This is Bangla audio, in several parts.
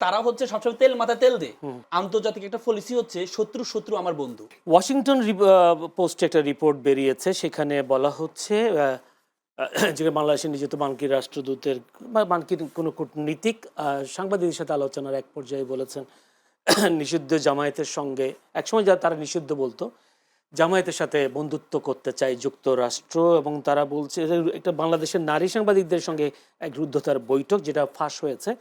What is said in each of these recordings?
তারা হচ্ছে সবসময় তেল মাথায় তেল দেয়। আন্তর্জাতিক একটা পলিসি হচ্ছে শত্রু শত্রু আমার বন্ধু। ওয়াশিংটন পোস্টে একটা রিপোর্ট বেরিয়েছে, সেখানে বলা হচ্ছে যে বাংলাদেশের নিযুক্ত মার্কিন রাষ্ট্রদূতের বা মার্কিন কোনো কূটনীতিক সাংবাদিকদের সাথে আলোচনার এক পর্যায়ে বলেছেন নিষিদ্ধ জামায়াতের সঙ্গে, একসময় যা তারা নিষিদ্ধ বলতো, জামায়াতের সাথে বন্ধুত্ব করতে চায় যুক্তরাষ্ট্র, এবং তারা বলছে একটা বাংলাদেশের নারী সাংবাদিকদের সঙ্গে এক রুদ্ধতার বৈঠক যেটা ফাঁস হয়েছে।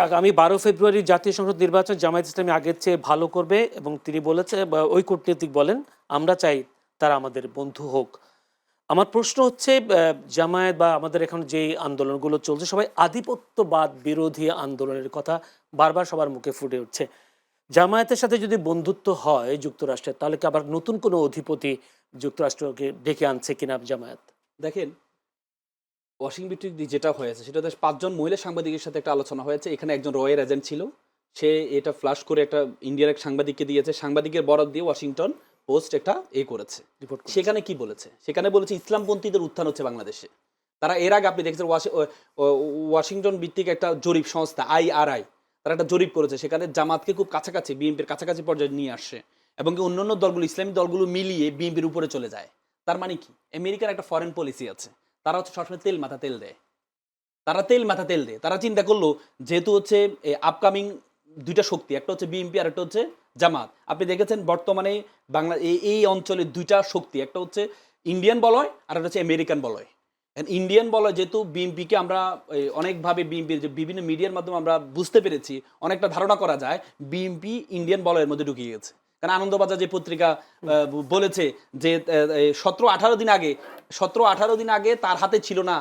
আগামী 12 ফেব্রুয়ারি জাতীয় সংসদ নির্বাচন জামায়াত ইসলামী আগের চেয়ে ভালো করবে, এবং তিনি বলেছে, বা ওই কূটনীতিক বলেন, আমরা চাই তারা আমাদের বন্ধু হোক। আমার প্রশ্ন হচ্ছে, জামায়াত বা আমাদের এখন যে আন্দোলনগুলো চলছে সবাই আধিপত্যবাদ বিরোধী আন্দোলনের কথা বারবার সবার মুখে ফুটে উঠছে। জামায়াতের সাথে যদি বন্ধুত্ব হয় যুক্তরাষ্ট্রের, তাহলে কি আবার নতুন কোনো অধিপতি যুক্তরাষ্ট্রকে ডেকে আনছে কিনা জামায়াত? দেখেন, ওয়াশিংটন যেটা হয়েছে সেটা 5 জন মহিলা সাংবাদিকের সাথে একটা আলোচনা হয়েছে। এখানে একজন রয়ের এজেন্ট ছিল, সে এটা ফ্লাশ করে একটা ইন্ডিয়ার এক সাংবাদিককে দিয়েছে। সাংবাদিকের বরাত দিয়ে ওয়াশিংটন পোস্ট একটা করেছে। সেখানে কি বলেছে? সেখানে বলেছে ইসলামপন্থীদের উত্থান হচ্ছে বাংলাদেশে। তারা এর আগে আপনি দেখেছেন ওয়াশিংটন ভিত্তিক একটা জরিপ সংস্থা IRI, তারা একটা জরিপ করেছে। সেখানে জামাতকে খুব কাছাকাছি, বিএনপির কাছাকাছি পর্যায়ে নিয়ে আসছে, এবং কি অন্যান্য দলগুলো, ইসলামী দলগুলো মিলিয়ে বিএনপির উপরে চলে যায়। তার মানে কি? আমেরিকার একটা ফরেন পলিসি আছে, তারা হচ্ছে সবসময় তেল মাথা তেল দেয়। তারা চিন্তা করলো, যেহেতু হচ্ছে আপকামিং দুইটা শক্তি, একটা হচ্ছে বিএনপি আর একটা হচ্ছে জামাত। আপনি দেখেছেন বর্তমানে বাংলা এই অঞ্চলের দুইটা শক্তি, একটা হচ্ছে ইন্ডিয়ান বলয় আর একটা হচ্ছে আমেরিকান বলয়। ইন্ডিয়ান বলয় যেহেতু বিএনপিকে আমরা অনেকভাবে বিএনপির যে বিভিন্ন মিডিয়ার মাধ্যমে আমরা বুঝতে পেরেছি, অনেকটা ধারণা করা যায় বিএনপি ইন্ডিয়ান বলয়ের মধ্যে ঢুকিয়ে গেছে। কারণ আনন্দবাজার যে পত্রিকা বলেছে যে 17-18 দিন আগে তার হাতে ছিল না,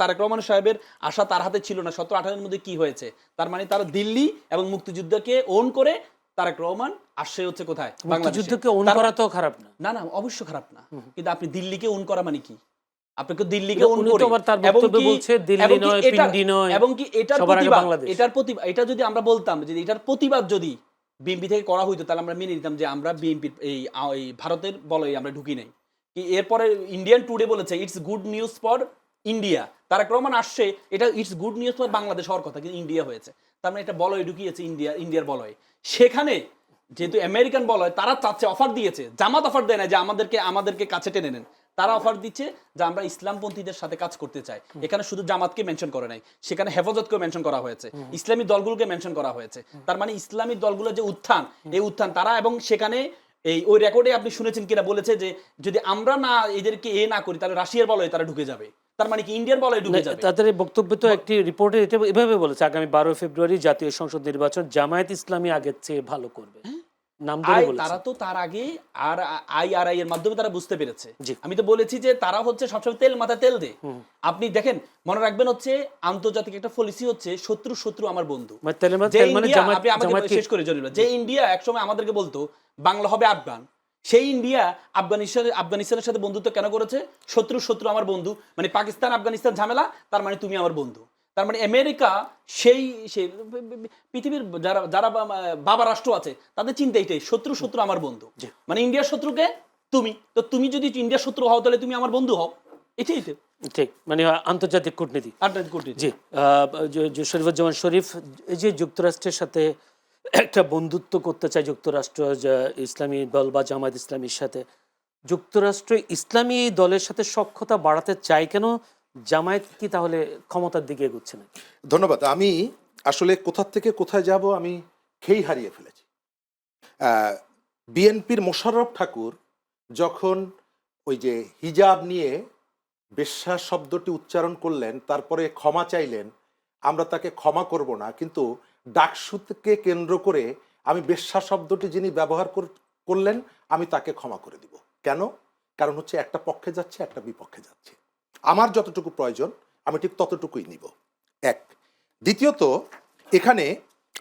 তারেক রহমান সাহেবের আশা তার হাতে ছিল না। 17-18 দিনের মধ্যে কি হয়েছে? তার মানে তারা দিল্লি এবং মুক্তিযুদ্ধকে ওন করে তারেক রহমান আসছে হচ্ছে কোথায়? মুক্তিযুদ্ধকে ওন করা তো খারাপ না। না, অবশ্য খারাপ না, কিন্তু আপনি দিল্লিকে ওন করা মানে কি? আপনাকে দিল্লিকে ওন করে, তার বক্তব্য বলছে দিল্লি নয়, পিন্ডি নয়, এবং কি এটার প্রতিবাদ, এটা যদি আমরা বলতাম যে এটার প্রতিবাদ যদি বিএনপি থেকে করা হইতো, তাহলে আমরা মেনে নিতাম যে আমরা বিএনপির এই ভারতের বলয়ে আমরা ঢুকি নাই। এরপরে ইন্ডিয়ান টুডে বলেছে it's good news for India. Tarique Rahman আসছে, এটা it's good news for Bangladesh হওয়ার কথা, কিন্তু ইন্ডিয়া হয়েছে। তার মানে এটা বলয় ঢুকিয়েছে ইন্ডিয়ার বলয়। সেখানে যেহেতু আমেরিকান বলয়, তারা চাচ্ছে, অফার দিয়েছে, জামাত অফার দেয় না যে আমাদেরকে কাছে টেনে নেন। তারা অফার দিচ্ছে যে আমরা ইসলামপন্থীদের সাথে কাজ করতে চাই। এখানে শুধু জামাতকে মেনশন করে নাই, সেখানে হেফাজতকেও মেনশন করা হয়েছে, ইসলামী দলগুলোকে মেনশন করা হয়েছে। তার মানে ইসলামী দলগুলোর যে উত্থান, এই উত্থান তারা, এবং সেখানে ওই রেকর্ডে আপনি শুনেছেন কিনা, বলেছে যে যদি আমরা না এদেরকে না করি, তাহলে রাশিয়ার বলয়ে তারা ঢুকে যাবে। তার মানে কি ইন্ডিয়ান বলয়ে ঢুকে যাবে। তাদের বক্তব্য তো একটি রিপোর্টে এটা এভাবে বলেছে, আগামী 12 ফেব্রুয়ারি জাতীয় সংসদ নির্বাচন জামায়াত ইসলামী আগের চেয়ে ভালো করবে। নাম ধরে বলেছে। তারা তো তার আগে আর IRI এর মাধ্যমে তারা বুঝতে পেরেছে। আমি তো বলেছি যে তারা হচ্ছে সবসময় তেল মাথায় তেল দেয়। আপনি দেখেন, মনে রাখবেন হচ্ছে আন্তর্জাতিক একটা পলিসি হচ্ছে শত্রু শত্রু আমার বন্ধু। শেষ করে জন্য যে ইন্ডিয়া একসময় আমাদেরকে বলতো বাংলা হবে আফগান, সেই ইন্ডিয়া আফগানিস্তানের সাথে বন্ধুত্ব কেন করেছে? শত্রু শত্রু আমার বন্ধু, মানে পাকিস্তান আফগানিস্তান ঝামেলা, তার মানে তুমি আমার বন্ধু। তার মানে আমেরিকা সেই পৃথিবীর যারা বাবা রাষ্ট্র আছে, তাদের চিন্তা এইটাই, শত্রু শত্রু আমার বন্ধু। মানে ইন্ডিয়ার শত্রুকে তুমি, তো তুমি যদি ইন্ডিয়ার শত্রু হও, তাহলে তুমি আমার বন্ধু হও। এটাই ঠিক, মানে আন্তর্জাতিক কূটনীতি। জি, শরীফুজ্জামান শরীফ, এই যে যুক্তরাষ্ট্রের সাথে একটা বন্ধুত্ব করতে চায় যুক্তরাষ্ট্র ইসলামী দল বা জামায়াত ইসলামীর সাথে, যুক্তরাষ্ট্র ইসলামী দলের সাথে সখ্যতা বাড়াতে চায় কেন? জামায়াত কি তাহলে ক্ষমতার দিকে এগোচ্ছে না? ধন্যবাদ। আমি আসলে কোথা থেকে কোথায় যাব আমি খেই হারিয়ে ফেলেছি। বিএনপির মোশাররফ ঠাকুর যখন ওই যে হিজাব নিয়ে বেশ্যা শব্দটি উচ্চারণ করলেন, তারপরে ক্ষমা চাইলেন, আমরা তাকে ক্ষমা করব না, কিন্তু ডাকসুকে কেন্দ্র করে আমি বেশ্যা শব্দটি যিনি ব্যবহার করলেন, আমি তাকে ক্ষমা করে দিব। কেন? কারণ হচ্ছে একটা পক্ষে যাচ্ছে, একটা বিপক্ষে যাচ্ছে। আমার যতটুকু প্রয়োজন আমি ঠিক ততটুকুই নিব, এক। দ্বিতীয়ত, এখানে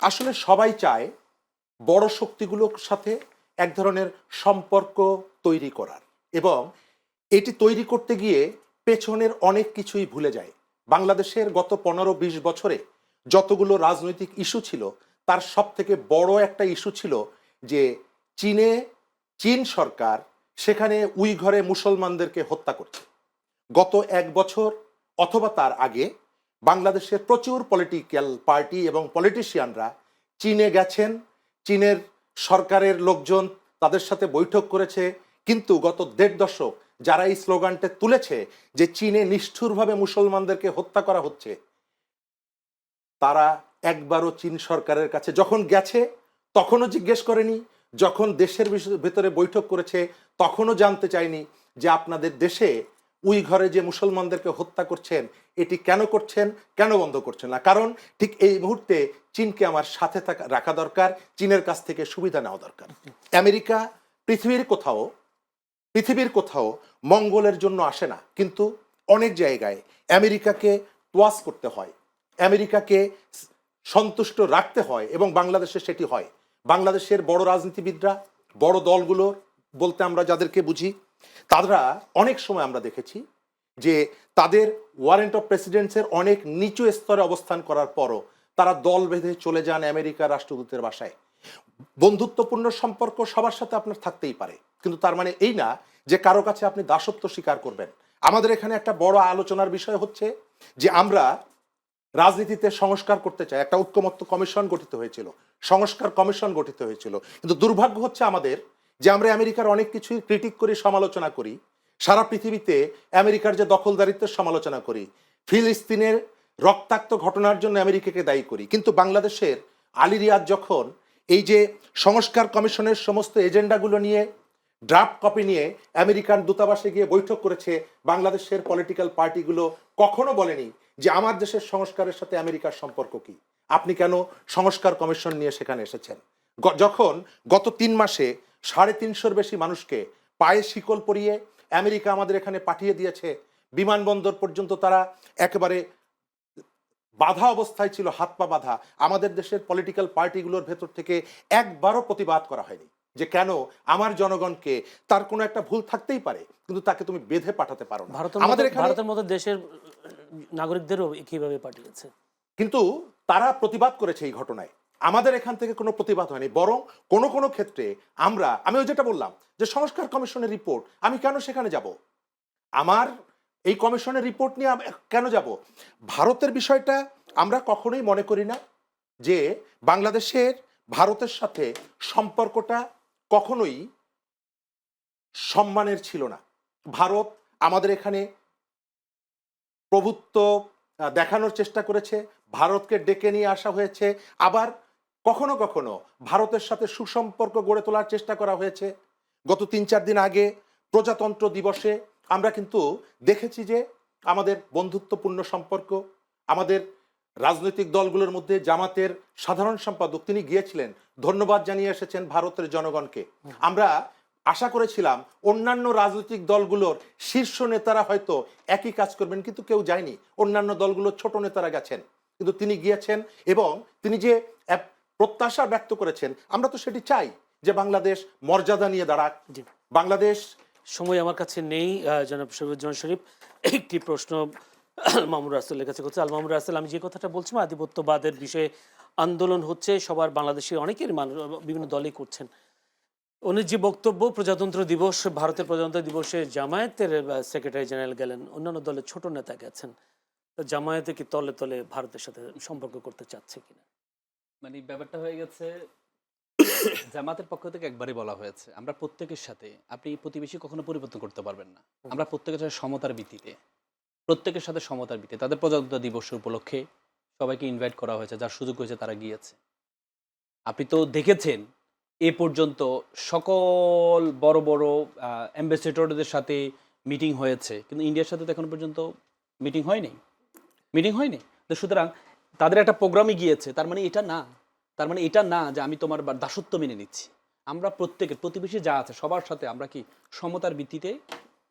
আসলে সবাই চায় বড় শক্তিগুলোর সাথে এক ধরনের সম্পর্ক তৈরি করার, এবং এটি তৈরি করতে গিয়ে পেছনের অনেক কিছুই ভুলে যায়। বাংলাদেশের গত 15-20 বছরে যতগুলো রাজনৈতিক ইস্যু ছিল, তার সব থেকে বড় একটা ইস্যু ছিল যে চীন সরকার সেখানে উইঘরে মুসলমানদেরকে হত্যা করছে। গত 1 বছর অথবা তার আগে বাংলাদেশের প্রচুর পলিটিক্যাল পার্টি এবং পলিটিশিয়ানরা চীনে গেছেন, চীনের সরকারের লোকজন তাদের সাথে বৈঠক করেছে, কিন্তু গত ১.৫ দশক যারা এই স্লোগানটা তুলেছে যে চীনে নিষ্ঠুরভাবে মুসলমানদেরকে হত্যা করা হচ্ছে, তারা একবারও চীন সরকারের কাছে যখন গেছে তখনও জিজ্ঞেস করেনি, যখন দেশের ভেতরে বৈঠক করেছে তখনও জানতে চায়নি যে আপনাদের দেশে উইঘরে যে মুসলমানদেরকে হত্যা করছেন এটি কেন করছেন, কেন বন্ধ করছেন না। কারণ ঠিক এই মুহূর্তে চীনকে আমার সাথে রাখা দরকার, চীনের কাছ থেকে সুবিধা নেওয়া দরকার। আমেরিকা পৃথিবীর কোথাও মঙ্গলের জন্য আসে না, কিন্তু অনেক জায়গায় আমেরিকাকে তোয়াজ করতে হয়, আমেরিকাকে সন্তুষ্ট রাখতে হয়, এবং বাংলাদেশে সেটি হয়। বাংলাদেশের বড় রাজনীতিবিদরা, বড় দলগুলো বলতে আমরা যাদেরকে বুঝি, তারা অনেক সময় আমরা দেখেছি যে তাদের ওয়ারেন্ট অফ প্রেসিডেন্সের অনেক নিচু স্তরে অবস্থান করার পরও তারা দল বেঁধে চলে যান আমেরিকার রাষ্ট্রদূতের বাসায়। বন্ধুত্বপূর্ণ সম্পর্ক সবার সাথে আপনার থাকতেই পারে, কিন্তু তার মানে এই না যে কারো কাছে আপনি দাসত্ব স্বীকার করবেন। আমাদের এখানে একটা বড় আলোচনার বিষয় হচ্ছে যে আমরা রাজনীতিতে সংস্কার করতে চাই। একটা ঐক্যমত্য কমিশন গঠিত হয়েছিল, সংস্কার কমিশন গঠিত হয়েছিল, কিন্তু দুর্ভাগ্য হচ্ছে আমাদের যে আমরা আমেরিকার অনেক কিছুই ক্রিটিক করি, সমালোচনা করি, সারা পৃথিবীতে আমেরিকার যে দখলদারিত্বের সমালোচনা করি, ফিলিস্তিনের রক্তাক্ত ঘটনার জন্য আমেরিকাকে দায়ী করি, কিন্তু বাংলাদেশের আলী রিয়াদ যখন এই যে সংস্কার কমিশনের সমস্ত এজেন্ডাগুলো নিয়ে ড্রাফট কপি নিয়ে আমেরিকান দূতাবাসে গিয়ে বৈঠক করেছে, বাংলাদেশের পলিটিক্যাল পার্টিগুলো কখনো বলেনি যে আমার দেশের সংস্কারের সাথে আমেরিকার সম্পর্ক কি, আপনি কেন সংস্কার কমিশন নিয়ে সেখানে এসেছেন। যখন গত ৩ মাসে ৩৫০-র বেশি মানুষকে পায়ে শিকল পরিয়ে আমেরিকা আমাদের এখানে পাঠিয়ে দিয়েছে, বিমানবন্দর পর্যন্ত তারা একেবারে বাধা অবস্থায় ছিল, হাত পা বাধা, আমাদের দেশের পলিটিক্যাল পার্টিগুলোর ভেতর থেকে একবারও প্রতিবাদ করা হয়নি যে কেন আমার জনগণকে, তার কোনো একটা ভুল থাকতেই পারে কিন্তু তাকে তুমি বেঁধে পাঠাতে পারো না। ভারতের মতো দেশের নাগরিকদেরও কিভাবে পাঠিয়েছে, কিন্তু তারা প্রতিবাদ করেছে এই ঘটনায়। আমাদের এখান থেকে কোনো প্রতিবাদ হয়নি, বরং কোনো কোনো ক্ষেত্রে আমি ওই যেটা বললাম যে সংস্কার কমিশনের রিপোর্ট, আমি কেন সেখানে যাব, আমার এই কমিশনের রিপোর্ট নিয়ে কেন যাব। ভারতের বিষয়টা আমরা কখনোই মনে করি না যে বাংলাদেশের ভারতের সাথে সম্পর্কটা কখনোই সম্মানের ছিল না। ভারত আমাদের এখানে প্রভুত্ব দেখানোর চেষ্টা করেছে, ভারতকে ডেকে নিয়ে আসা হয়েছে, আবার কখনো কখনো ভারতের সাথে সুসম্পর্ক গড়ে তোলার চেষ্টা করা হয়েছে। গত ৩-৪ দিন আগে প্রজাতন্ত্র দিবসে আমরা কিন্তু দেখেছি যে আমাদের বন্ধুত্বপূর্ণ সম্পর্ক, আমাদের রাজনৈতিক দলগুলোর মধ্যে জামাতের সাধারণ সম্পাদক তিনি গিয়েছিলেন, ধন্যবাদ জানিয়ে এসেছেন ভারতের জনগণকে। আমরা আশা করেছিলাম অন্যান্য রাজনৈতিক দলগুলোর শীর্ষ নেতারা হয়তো একই কাজ করবেন, কিন্তু কেউ যায়নি, অন্যান্য দলগুলোর ছোট নেতারা গেছেন, কিন্তু তিনি গিয়েছেন এবং তিনি যে প্রত্যাশা ব্যক্ত করেছেন, আমরা তো সেটি চাই যে বাংলাদেশ মর্যাদা নিয়ে দাঁড়াক। বাংলাদেশ সময় আমার কাছে নেই। জনাব শরীফুজ্জামান শরীফ, একটি প্রশ্ন মামুন রাসেলের কাছে করছে। আল মামুন রাসেল, আমি যে কথাটা বলছিলাম আধিপত্যবাদের বিষয়ে আন্দোলন হচ্ছে সবার, বাংলাদেশের অনেকের মানুষ বিভিন্ন দলই করছেন, উনি যে বক্তব্য প্রজাতন্ত্র দিবস, ভারতের প্রজাতন্ত্র দিবসে জামায়াতের সেক্রেটারি জেনারেল গেলেন, অন্যান্য দলের ছোট নেতা গেছেন, জামায়াতে কি তলে তলে ভারতের সাথে সম্পর্ক করতে চাচ্ছে কিনা? মানে ব্যাপারটা হয়ে গেছে, জামাতের পক্ষ থেকে একবারই বলা হয়েছে আমরা প্রত্যেকের সাথে, আপনি প্রতিবেশী কখনো পরিবর্তন করতে পারবেন না, আমরা প্রত্যেকের সাথে সমতার ভিত্তিতে, প্রত্যেকের সাথে সমতার ভিত্তিতে, তাদের প্রজাতন্ত্র দিবসের উপলক্ষে সবাইকে ইনভাইট করা হয়েছে, যার সুযোগ হয়েছে তারা গিয়েছে। আপনি তো দেখেছেন এ পর্যন্ত সকল বড় বড় অ্যাম্বাসেডরদের সাথে মিটিং হয়েছে, কিন্তু ইন্ডিয়ার সাথে তো এখন পর্যন্ত মিটিং হয়নি। তো সুতরাং তাদের একটা প্রোগ্রামে গিয়েছে, তার মানে এটা না যে আমি তোমার দাসত্ব মেনে নিচ্ছি। আমরা প্রত্যেকের প্রতিবেশী যা আছে সবার সাথে আমরা কি সমতার ভিত্তিতে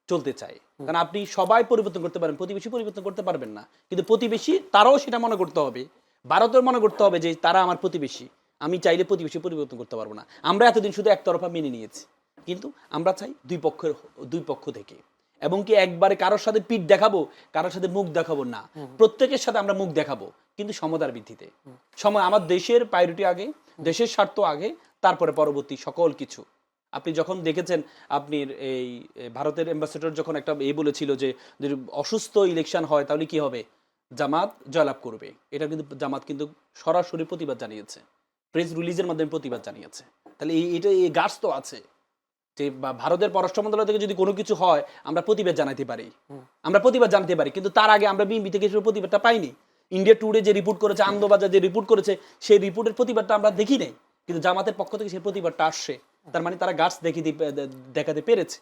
চলতে চাই। কারণ আপনি সবাই পরিবর্তন করতে পারেন, প্রতিবেশী পরিবর্তন করতে পারবেন না, কিন্তু প্রতিবেশী তারাও সেটা মনে করতে হবে, ভারতের মনে করতে হবে যে তারা আমার প্রতিবেশী, আমি চাইলে প্রতিবেশী পরিবর্তন করতে পারবো না। আমরা এতদিন শুধু একতরফা মেনে নিয়েছি, কিন্তু আমরা চাই দুই পক্ষ থেকে, এবং কি একবারে কারোর সাথে পিঠ দেখাবো, কারোর সাথে মুখ দেখাবো না, প্রত্যেকের সাথে আমরা মুখ দেখাবো, কিন্তু সমতার ভিত্তিতে। আমার দেশের প্রায়োরিটি আগে, দেশের স্বার্থ আগে, তারপরে পরবর্তী সকল কিছু। আপনি যখন দেখেছেন, আপনি এই ভারতের অ্যাম্বাসেডর যখন একটা বলেছিল যে যদি অসুস্থ ইলেকশন হয় তাহলে কি হবে, জামাত জয়লাভ করবে, এটা কিন্তু জামাত কিন্তু সরাসরি প্রতিবাদ জানিয়েছে, প্রেস রিলিজের মাধ্যমে প্রতিবাদ জানিয়েছে। তাহলে এই গাছ তো আছে যে ভারতের পররাষ্ট্র মন্ত্রণালয় থেকে যদি কোনো কিছু হয় আমরা প্রতিবাদ জানাতে পারি, কিন্তু তার আগে আমরা বিএনপি থেকে সেই প্রতিবাদটা পাইনি। ইন্ডিয়া টুডে যে রিপোর্ট করেছে, আনন্দবাজার যে রিপোর্ট করেছে, সেই রিপোর্টের প্রতিবাদটা আমরা দেখি নাই, কিন্তু জামাতের পক্ষ থেকে সেই প্রতিবাদটা আসছে। তার মানে তারা গাছ দেখাতে পেরেছে।